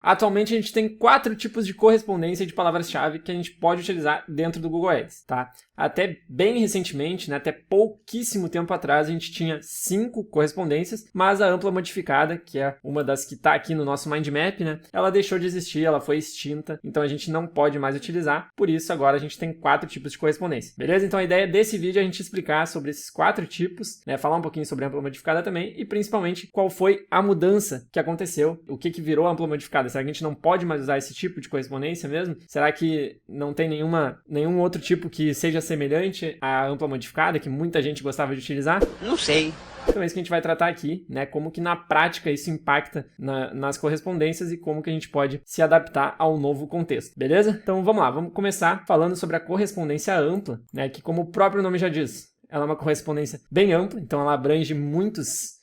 Atualmente a gente tem 4 tipos de correspondência de palavras-chave que a gente pode utilizar dentro do Google Ads, tá? Até bem recentemente, né, até pouquíssimo tempo atrás, a gente tinha 5 correspondências, mas a ampla modificada, que é uma das que está aqui no nosso mind map, né, ela deixou de existir, ela foi extinta, então a gente não pode mais utilizar, por isso agora a gente tem 4 tipos de correspondência, beleza? Então a ideia desse vídeo é a gente explicar sobre esses 4 tipos, né, falar um pouquinho sobre a ampla modificada também e principalmente qual foi a mudança que aconteceu, o que virou a ampla modificada. Será que a gente não pode mais usar esse tipo de correspondência mesmo? Será que não tem nenhum outro tipo que seja semelhante à ampla modificada, que muita gente gostava de utilizar? Não sei. Então é isso que a gente vai tratar aqui, né? Como que na prática isso impacta nas correspondências e como que a gente pode se adaptar ao novo contexto, beleza? Então vamos lá, vamos começar falando sobre a correspondência ampla, né? Que como o próprio nome já diz, ela é uma correspondência bem ampla, então ela abrange muitas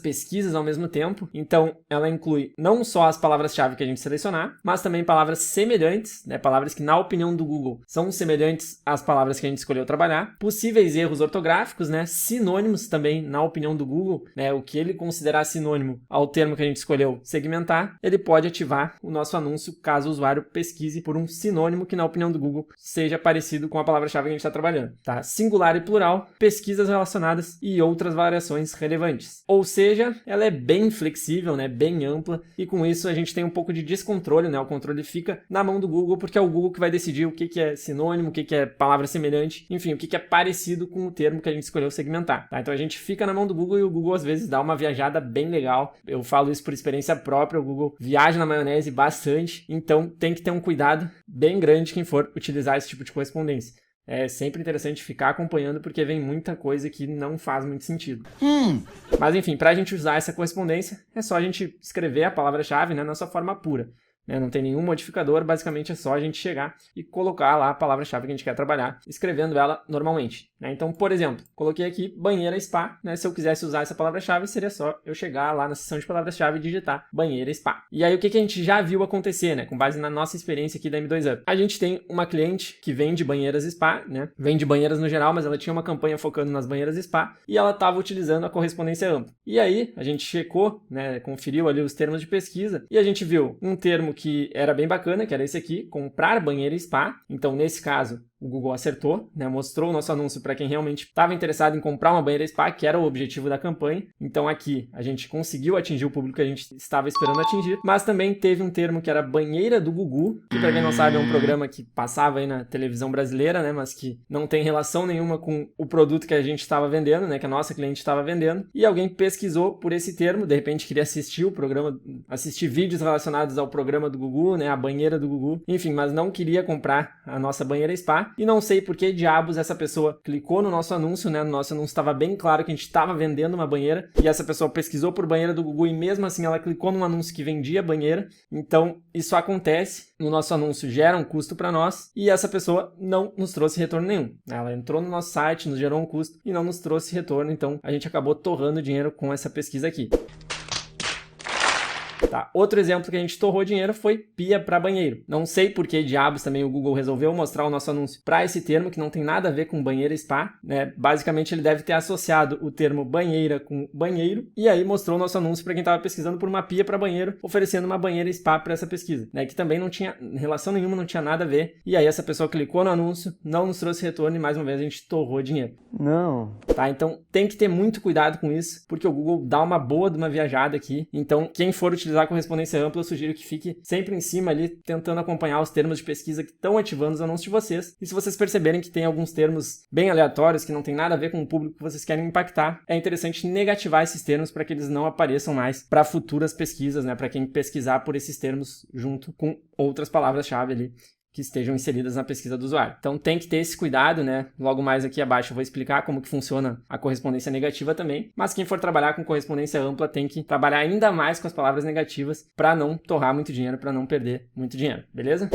pesquisas ao mesmo tempo, então ela inclui não só as palavras-chave que a gente selecionar, mas também palavras semelhantes, né, palavras que na opinião do Google são semelhantes às palavras que a gente escolheu trabalhar, possíveis erros ortográficos, né, sinônimos também na opinião do Google, né, o que ele considerar sinônimo ao termo que a gente escolheu segmentar, ele pode ativar o nosso anúncio caso o usuário pesquise por um sinônimo que na opinião do Google seja parecido com a palavra-chave que a gente está trabalhando, tá? Singular e plural, pesquisas relacionadas e outras variações relevantes. Ou seja, ela é bem flexível, né, bem ampla, e com isso a gente tem um pouco de descontrole, né, o controle fica na mão do Google, porque é o Google que vai decidir o que é sinônimo, o que é palavra semelhante, enfim, o que é parecido com o termo que a gente escolheu segmentar, tá? Então a gente fica na mão do Google e o Google às vezes dá uma viajada bem legal, eu falo isso por experiência própria, o Google viaja na maionese bastante, então tem que ter um cuidado bem grande quem for utilizar esse tipo de correspondência. É sempre interessante ficar acompanhando porque vem muita coisa que não faz muito sentido. Mas enfim, para a gente usar essa correspondência, é só a gente escrever a palavra-chave, né, na sua forma pura. Não tem nenhum modificador, basicamente é só a gente chegar e colocar lá a palavra-chave que a gente quer trabalhar, escrevendo ela normalmente. Então, por exemplo, coloquei aqui banheira spa, né? Se eu quisesse usar essa palavra-chave, seria só eu chegar lá na seção de palavras-chave e digitar banheira spa. E aí o que a gente já viu acontecer, né? Com base na nossa experiência aqui da M2Up. A gente tem uma cliente que vende banheiras spa, né? Vende banheiras no geral, mas ela tinha uma campanha focando nas banheiras spa e ela estava utilizando a correspondência ampla. E aí a gente checou, né? Conferiu ali os termos de pesquisa e a gente viu um termo que era bem bacana, que era esse aqui, comprar banheira spa. Então, nesse caso, o Google acertou, né? Mostrou o nosso anúncio para quem realmente estava interessado em comprar uma banheira spa, que era o objetivo da campanha. Então aqui a gente conseguiu atingir o público que a gente estava esperando atingir, mas também teve um termo que era banheira do Gugu, que para quem não sabe é um programa que passava aí na televisão brasileira, né? Mas que não tem relação nenhuma com o produto que a gente estava vendendo, né? Que a nossa cliente estava vendendo. E alguém pesquisou por esse termo, de repente queria assistir o programa, assistir vídeos relacionados ao programa do Gugu, né? A banheira do Gugu, enfim, mas não queria comprar a nossa banheira spa. E não sei por que diabos essa pessoa clicou no nosso anúncio, né? No nosso anúncio estava bem claro que a gente estava vendendo uma banheira e essa pessoa pesquisou por banheira do Google e mesmo assim ela clicou num anúncio que vendia banheira. Então isso acontece, no nosso anúncio gera um custo para nós e essa pessoa não nos trouxe retorno nenhum. Ela entrou no nosso site, nos gerou um custo e não nos trouxe retorno, então a gente acabou torrando dinheiro com essa pesquisa aqui. Tá. Outro exemplo que a gente torrou dinheiro foi pia para banheiro. Não sei por que diabos também o Google resolveu mostrar o nosso anúncio para esse termo, que não tem nada a ver com banheira spa, né? Basicamente ele deve ter associado o termo banheira com banheiro e aí mostrou o nosso anúncio para quem estava pesquisando por uma pia para banheiro, oferecendo uma banheira spa para essa pesquisa, né? Que também não tinha relação nenhuma, não tinha nada a ver. E aí essa pessoa clicou no anúncio, não nos trouxe retorno e mais uma vez a gente torrou dinheiro. Não. Tá? Então tem que ter muito cuidado com isso, porque o Google dá uma boa de uma viajada aqui. Então quem for utilizar a correspondência ampla, eu sugiro que fique sempre em cima ali, tentando acompanhar os termos de pesquisa que estão ativando os anúncios de vocês. E se vocês perceberem que tem alguns termos bem aleatórios, que não tem nada a ver com o público que vocês querem impactar, é interessante negativar esses termos para que eles não apareçam mais para futuras pesquisas, né? Para quem pesquisar por esses termos junto com outras palavras-chave ali que estejam inseridas na pesquisa do usuário. Então tem que ter esse cuidado, né? Logo mais aqui abaixo eu vou explicar como que funciona a correspondência negativa também, mas quem for trabalhar com correspondência ampla tem que trabalhar ainda mais com as palavras negativas para não torrar muito dinheiro, para não perder muito dinheiro, beleza?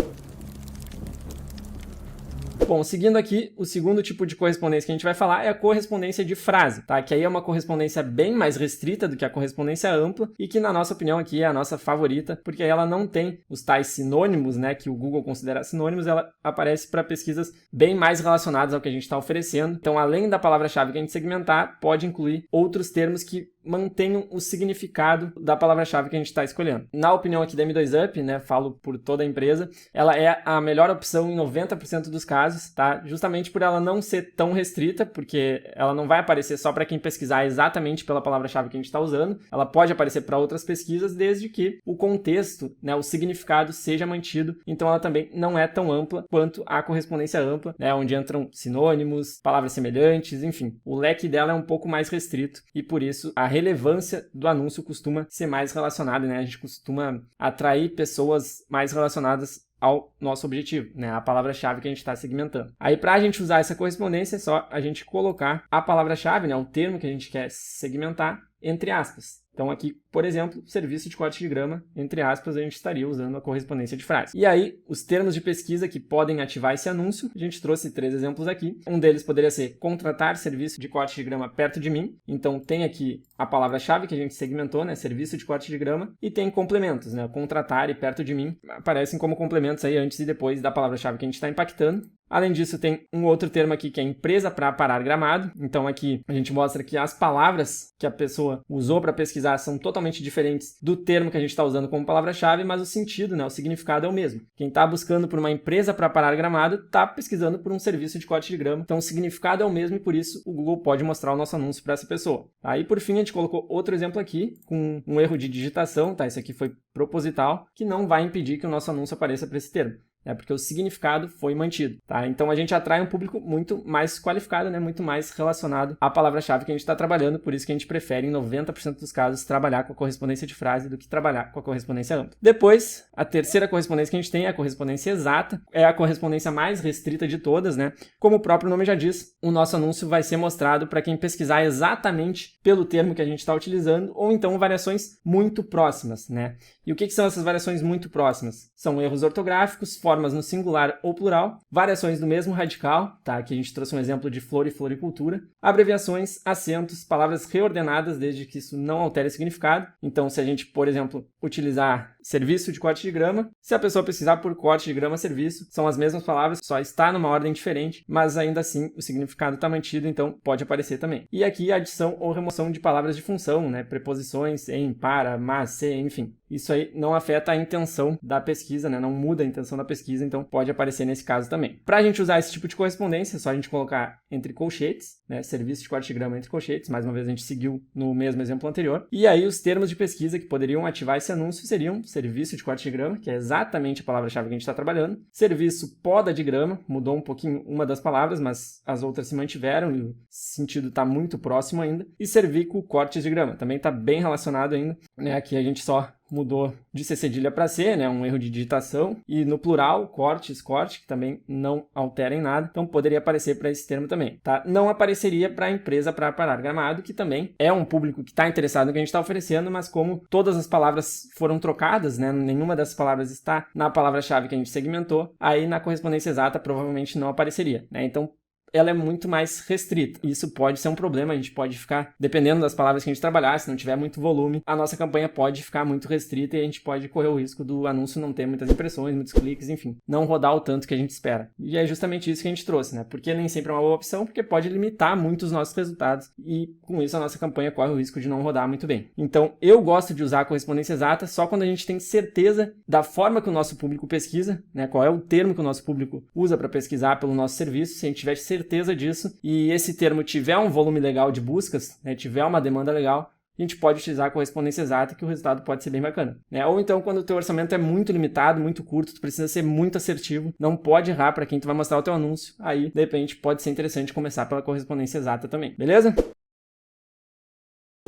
Bom, seguindo aqui, o segundo tipo de correspondência que a gente vai falar é a correspondência de frase, tá? Que aí é uma correspondência bem mais restrita do que a correspondência ampla e que, na nossa opinião, aqui é a nossa favorita, porque aí ela não tem os tais sinônimos, né? Que o Google considera sinônimos, ela aparece para pesquisas bem mais relacionadas ao que a gente está oferecendo. Então, além da palavra-chave que a gente segmentar, pode incluir outros termos que mantenham o significado da palavra-chave que a gente está escolhendo. Na opinião aqui da M2Up, né, falo por toda a empresa, ela é a melhor opção em 90% dos casos, tá? Justamente por ela não ser tão restrita, porque ela não vai aparecer só para quem pesquisar exatamente pela palavra-chave que a gente está usando, ela pode aparecer para outras pesquisas desde que o contexto, né, o significado seja mantido, então ela também não é tão ampla quanto a correspondência ampla, né, onde entram sinônimos, palavras semelhantes, enfim. O leque dela é um pouco mais restrito e por isso a relevância do anúncio costuma ser mais relacionada, né? A gente costuma atrair pessoas mais relacionadas ao nosso objetivo, né? A palavra-chave que a gente está segmentando. Aí, para a gente usar essa correspondência, é só a gente colocar a palavra-chave, né? O termo que a gente quer segmentar, entre aspas. Então aqui, por exemplo, serviço de corte de grama, entre aspas, a gente estaria usando a correspondência de frase. E aí, os termos de pesquisa que podem ativar esse anúncio, a gente trouxe 3 exemplos aqui. Um deles poderia ser contratar serviço de corte de grama perto de mim. Então tem aqui a palavra-chave que a gente segmentou, né? Serviço de corte de grama. E tem complementos, né? Contratar e perto de mim aparecem como complementos aí antes e depois da palavra-chave que a gente está impactando. Além disso, tem um outro termo aqui que é empresa para aparar gramado. Então aqui a gente mostra que as palavras que a pessoa usou para pesquisar são totalmente diferentes do termo que a gente está usando como palavra-chave, mas o sentido, né, o significado é o mesmo. Quem está buscando por uma empresa para aparar gramado está pesquisando por um serviço de corte de grama. Então o significado é o mesmo e por isso o Google pode mostrar o nosso anúncio para essa pessoa. Aí por fim a gente colocou outro exemplo aqui com um erro de digitação, tá? Isso aqui foi proposital, que não vai impedir que o nosso anúncio apareça para esse termo. Porque o significado foi mantido, tá? Então a gente atrai um público muito mais qualificado, né? Muito mais relacionado à palavra-chave que a gente está trabalhando, por isso que a gente prefere, em 90% dos casos, trabalhar com a correspondência de frase do que trabalhar com a correspondência ampla. Depois, a terceira correspondência que a gente tem é a correspondência exata, é a correspondência mais restrita de todas, né? Como o próprio nome já diz, o nosso anúncio vai ser mostrado para quem pesquisar exatamente pelo termo que a gente está utilizando, ou então variações muito próximas, né? E o que são essas variações muito próximas? São erros ortográficos, formas no singular ou plural, variações do mesmo radical, tá? Aqui a gente trouxe um exemplo de flor e floricultura, abreviações, acentos, palavras reordenadas desde que isso não altere o significado. Então, se a gente, por exemplo, utilizar serviço de corte de grama, se a pessoa pesquisar por corte de grama serviço, são as mesmas palavras, só está numa ordem diferente, mas ainda assim o significado está mantido, então pode aparecer também. E aqui a adição ou remoção de palavras de função, né? Preposições em, para, mas, se, enfim. Isso aí não afeta a intenção da pesquisa, né? Não muda a intenção da pesquisa, então pode aparecer nesse caso também. Para a gente usar esse tipo de correspondência, é só a gente colocar entre colchetes, né? Serviço de corte de grama entre colchetes, mais uma vez a gente seguiu no mesmo exemplo anterior. E aí os termos de pesquisa que poderiam ativar esse anúncio seriam serviço de corte de grama, que é exatamente a palavra-chave que a gente está trabalhando, serviço poda de grama, mudou um pouquinho uma das palavras, mas as outras se mantiveram e o sentido está muito próximo ainda, e cervico cortes de grama, também está bem relacionado ainda, né? Aqui a gente só mudou de C cedilha para C, né? Um erro de digitação. E no plural, cortes, corte, que também não altera em nada. Então poderia aparecer para esse termo também, tá? Não apareceria para a empresa para aparar gramado, que também é um público que está interessado no que a gente está oferecendo, mas como todas as palavras foram trocadas, né? Nenhuma dessas palavras está na palavra-chave que a gente segmentou, aí na correspondência exata provavelmente não apareceria, né? Então ela é muito mais restrita. Isso pode ser um problema, a gente pode ficar, dependendo das palavras que a gente trabalhar, se não tiver muito volume, a nossa campanha pode ficar muito restrita e a gente pode correr o risco do anúncio não ter muitas impressões, muitos cliques, enfim, não rodar o tanto que a gente espera. E é justamente isso que a gente trouxe, né? Porque nem sempre é uma boa opção, porque pode limitar muito os nossos resultados e com isso a nossa campanha corre o risco de não rodar muito bem. Então, eu gosto de usar a correspondência exata só quando a gente tem certeza da forma que o nosso público pesquisa, né? Qual é o termo que o nosso público usa para pesquisar pelo nosso serviço, se a gente tiver certeza disso e esse termo tiver um volume legal de buscas, né, tiver uma demanda legal, a gente pode utilizar a correspondência exata que o resultado pode ser bem bacana, né? Ou então quando o teu orçamento é muito limitado, muito curto, tu precisa ser muito assertivo, não pode errar para quem tu vai mostrar o teu anúncio, aí de repente pode ser interessante começar pela correspondência exata também, beleza?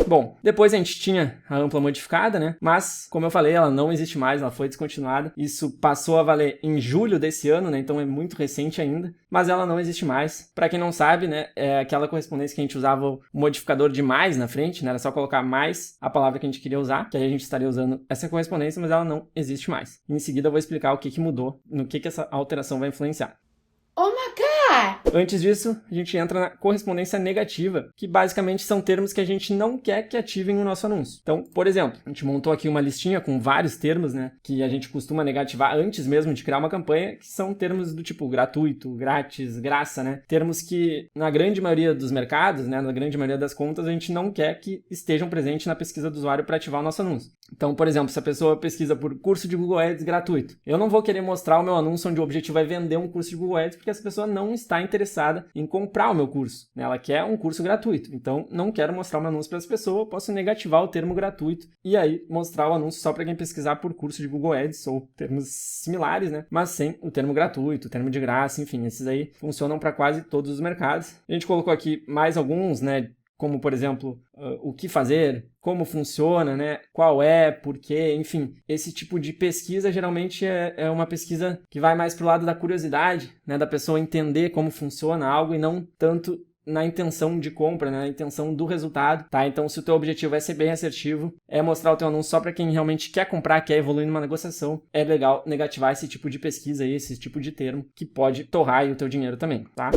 Bom, depois a gente tinha a ampla modificada, né? Mas, como eu falei, ela não existe mais, ela foi descontinuada. Isso passou a valer em julho desse ano, né? Então é muito recente ainda, mas ela não existe mais. Para quem não sabe, né? É aquela correspondência que a gente usava o modificador de mais na frente, né? Era só colocar mais a palavra que a gente queria usar, que aí a gente estaria usando essa correspondência, mas ela não existe mais. Em seguida eu vou explicar o que mudou, no que essa alteração vai influenciar. Oh my God! Opa! Antes disso, a gente entra na correspondência negativa, que basicamente são termos que a gente não quer que ativem o nosso anúncio. Então, por exemplo, a gente montou aqui uma listinha com vários termos, né, que a gente costuma negativar antes mesmo de criar uma campanha, que são termos do tipo gratuito, grátis, graça, né? Termos que, na grande maioria dos mercados, né, na grande maioria das contas, a gente não quer que estejam presentes na pesquisa do usuário para ativar o nosso anúncio. Então, por exemplo, se a pessoa pesquisa por curso de Google Ads gratuito, eu não vou querer mostrar o meu anúncio onde o objetivo é vender um curso de Google Ads, porque essa pessoa não está interessada em comprar o meu curso, né? Ela quer um curso gratuito. Então, não quero mostrar o meu anúncio para essa pessoa, eu posso negativar o termo gratuito e aí mostrar o anúncio só para quem pesquisar por curso de Google Ads ou termos similares, né? Mas sem o termo gratuito, o termo de graça, enfim, esses aí funcionam para quase todos os mercados. A gente colocou aqui mais alguns, né? Como, por exemplo, o que fazer, como funciona, né? Qual é, por quê, enfim. Esse tipo de pesquisa geralmente é uma pesquisa que vai mais para o lado da curiosidade, né? Da pessoa entender como funciona algo e não tanto na intenção de compra, né? Na intenção do resultado, tá? Então, se o teu objetivo é ser bem assertivo, é mostrar o teu anúncio só para quem realmente quer comprar, quer evoluir numa negociação, é legal negativar esse tipo de pesquisa aí, esse tipo de termo, que pode torrar aí o teu dinheiro também, tá?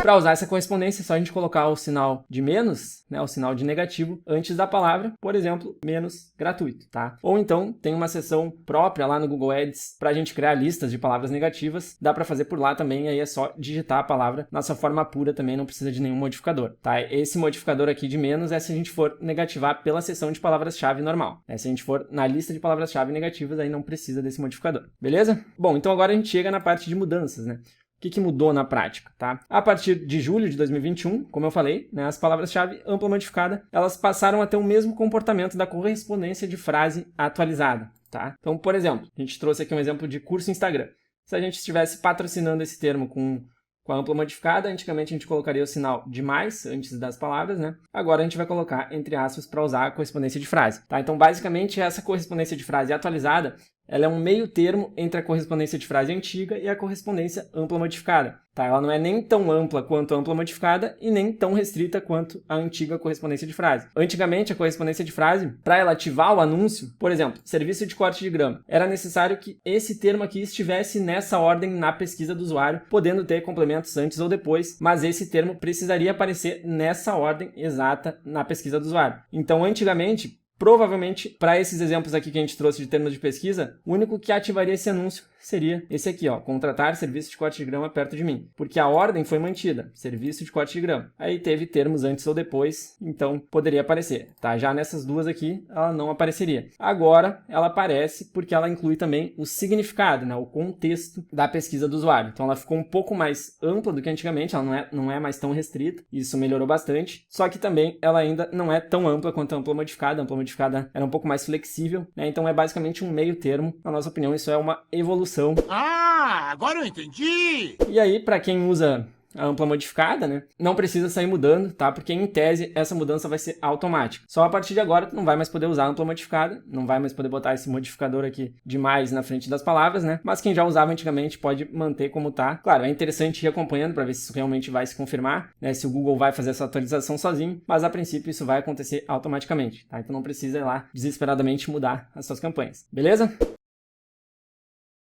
Para usar essa correspondência, é só a gente colocar o sinal de menos, né, o sinal de negativo, antes da palavra, por exemplo, menos gratuito, tá? Ou então, tem uma seção própria lá no Google Ads para a gente criar listas de palavras negativas, dá para fazer por lá também, aí é só digitar a palavra na sua forma pura também, não precisa de nenhum modificador, tá? Esse modificador aqui de menos é se a gente for negativar pela seção de palavras-chave normal, né? Se a gente for na lista de palavras-chave negativas, aí não precisa desse modificador, beleza? Bom, então agora a gente chega na parte de mudanças, né? O que mudou na prática, tá? A partir de julho de 2021, como eu falei, né, as palavras-chave ampla modificada, elas passaram a ter o mesmo comportamento da correspondência de frase atualizada, tá? Então, por exemplo, a gente trouxe aqui um exemplo de curso Instagram. Se a gente estivesse patrocinando esse termo com a ampla modificada, antigamente a gente colocaria o sinal de mais antes das palavras, né? Agora a gente vai colocar entre aspas para usar a correspondência de frase, tá? Então, basicamente, essa correspondência de frase atualizada, ela é um meio termo entre a correspondência de frase antiga e a correspondência ampla modificada, tá? Ela não é nem tão ampla quanto a ampla modificada e nem tão restrita quanto a antiga correspondência de frase. Antigamente, a correspondência de frase, para ela ativar o anúncio, por exemplo, serviço de corte de grama, era necessário que esse termo aqui estivesse nessa ordem na pesquisa do usuário, podendo ter complementos antes ou depois, mas esse termo precisaria aparecer nessa ordem exata na pesquisa do usuário. Então, antigamente, provavelmente, para esses exemplos aqui que a gente trouxe de termos de pesquisa, o único que ativaria esse anúncio seria esse aqui, ó, contratar serviço de corte de grama perto de mim, porque a ordem foi mantida, serviço de corte de grama. Aí teve termos antes ou depois, então poderia aparecer, tá? Já nessas duas aqui, ela não apareceria. Agora, ela aparece porque ela inclui também o significado, né, o contexto da pesquisa do usuário. Então, ela ficou um pouco mais ampla do que antigamente, ela não é mais tão restrita, isso melhorou bastante, só que também ela ainda não é tão ampla quanto a ampla modificada era um pouco mais flexível, né? Então é basicamente um meio termo, na nossa opinião isso é uma evolução. Ah, agora eu entendi! E aí, para quem usa a ampla modificada, né, não precisa sair mudando, tá? Porque em tese essa mudança vai ser automática. Só a partir de agora tu não vai mais poder usar a ampla modificada, não vai mais poder botar esse modificador aqui de mais na frente das palavras, né? Mas quem já usava antigamente pode manter como tá. Claro, é interessante ir acompanhando para ver se isso realmente vai se confirmar, né? Se o Google vai fazer essa atualização sozinho, mas a princípio isso vai acontecer automaticamente, tá? Então não precisa ir lá desesperadamente mudar as suas campanhas, beleza?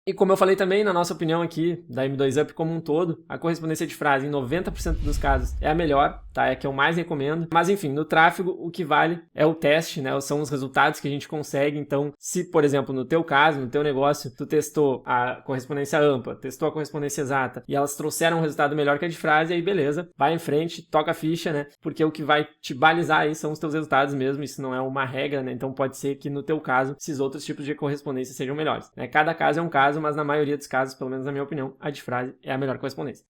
E como eu falei também, na nossa opinião aqui, da M2Up como um todo, a correspondência de frase em 90% dos casos é a melhor, tá? É a que eu mais recomendo. Mas enfim, no tráfego o que vale é o teste, né? São os resultados que a gente consegue. Então, se, por exemplo, no teu caso, no teu negócio, tu testou a correspondência ampla, testou a correspondência exata e elas trouxeram um resultado melhor que a de frase, aí beleza, vai em frente, toca a ficha, né? Porque o que vai te balizar aí são os teus resultados mesmo, isso não é uma regra, né? Então pode ser que no teu caso, esses outros tipos de correspondência sejam melhores, né? Cada caso é um caso, mas na maioria dos casos, pelo menos na minha opinião, a de frase é a melhor correspondência.